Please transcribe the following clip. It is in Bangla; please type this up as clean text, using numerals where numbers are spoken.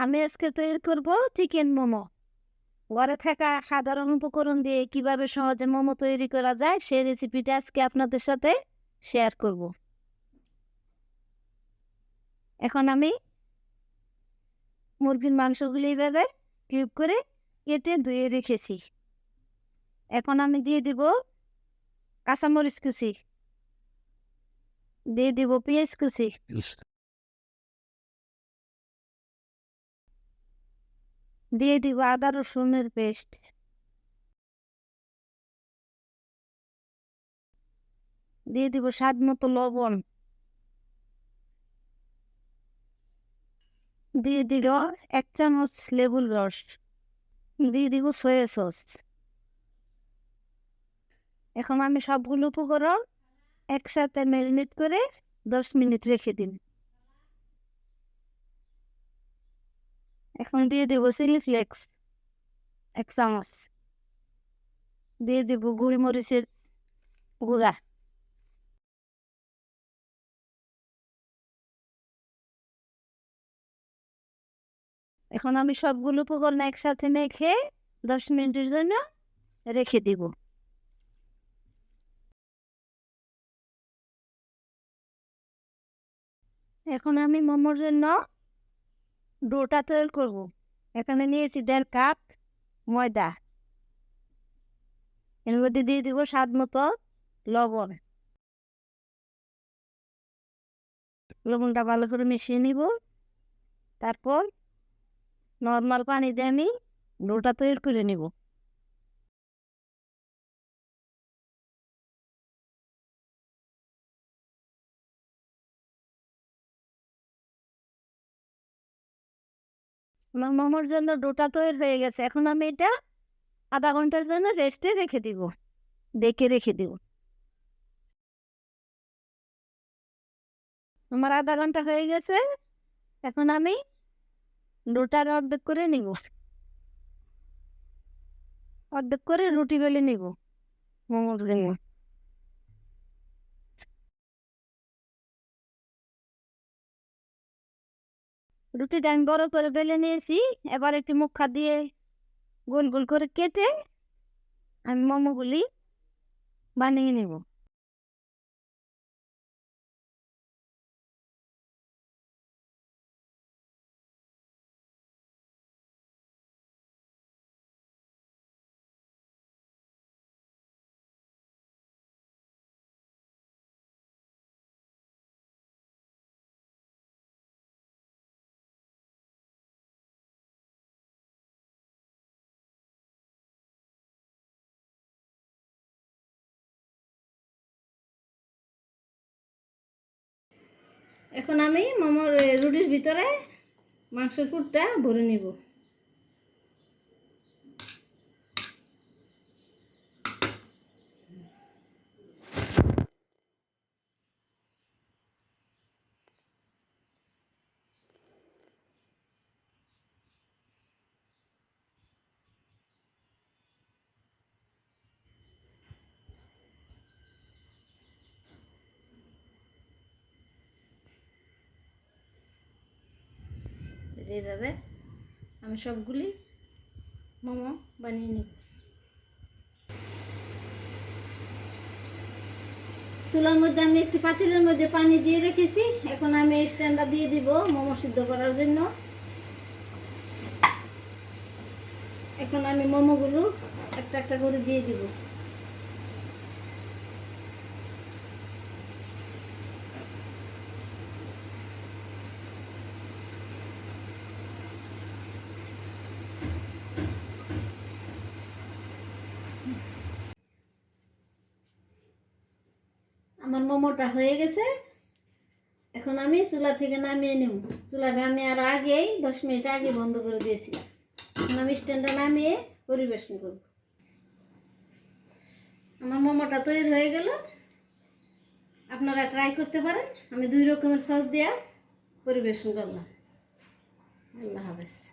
আমি আজকে তৈরি করব চিকেন মোমো। ঘরে থাকা সাধারণ উপকরণ দিয়ে কিভাবে সহজে মোমো তৈরি করা যায় সেই রেসিপিটা আজকে আপনাদের সাথে শেয়ার করব। এখন আমি মুরগির মাংসগুলি এইভাবে কিউব করে কেটে ধুয়ে রেখেছি। এখন আমি দিয়ে দিব কাঁচামরিচ কুচি, দিয়ে দিব পেঁয়াজ কুচি, দিয়ে দিব আদা রসুনের পেস্ট, দিয়ে দিব স্বাদ মতো লবণ, দিয়ে দিব 1 চামচ লেবুর রস, দিয়ে দিব সয়া সস। এখন আমি সবগুলো উপকরণ একসাথে ম্যারিনেট করে 10 মিনিট রেখে দিন। এখন দিয়ে দেব চিলি ফ্লেক্স 1 চামচ, দিয়ে দেব গোলমরিচের গুঁড়া, এখন আমি সবগুলো উপকরণ একসাথে মেখে 10 মিনিটের জন্য রেখে দিব। এখন আমি মোমোর জন্য ডোটা তৈরি করব। এখানে নিয়েছি 1.5 কাপ ময়দা, এর মধ্যে দিয়ে দিব স্বাদ মতো লবণ। লবণটা ভালো করে মিশিয়ে নিব। তারপর নর্মাল পানি দিয়ে আমি ডোটা তৈরি করে নিব। আমার মোমোর জন্য ডোটা তৈরি হয়ে গেছে। এখন আমি এটা আধা ঘন্টার জন্য রেস্টে রেখে দিব, ডেকে রেখে দিব। আমার আধা ঘন্টা হয়ে গেছে। এখন আমি ডোটার অর্ধেক করে নিব, অর্ধেক করে রুটি বেলে নিব মোমোর জন্য। রুটিটা আমি বড় করে বেলে নিয়েছি। এবার একটি মুখা দিয়ে গোল গোল করে কেটে আমি মোমোগুলি বানিয়ে নিব। এখন আমি মোমোর রুটির ভিতরে মাংসের পুরটা ভরে নিব। এইভাবে আমি সবগুলি মোমো বানিয়ে নিব। চুলার মধ্যে আমি একটি পাতিলের মধ্যে পানি দিয়ে রেখেছি। এখন আমি স্ট্যান্ডটা দিয়ে দিব মোমো সিদ্ধ করার জন্য। এখন আমি মোমোগুলো একটা একটা করে দিয়ে দিব। আমার মোমোটা হয়ে গেছে। এখন আমি চুলা থেকে নামিয়ে নেব। চুলাটা আমি আরো আগেই 10 মিনিট আগে বন্ধ করে দিয়েছিলাম। এখন আমি স্ট্যান্ডটা নামিয়ে পরিবেশন করব। আমার মোমোটা তৈরি হয়ে গেল। আপনারা ট্রাই করতে পারেন। আমি 2 রকমের সস দিয়ে পরিবেশন করলাম। আল্লাহ হাফেজ।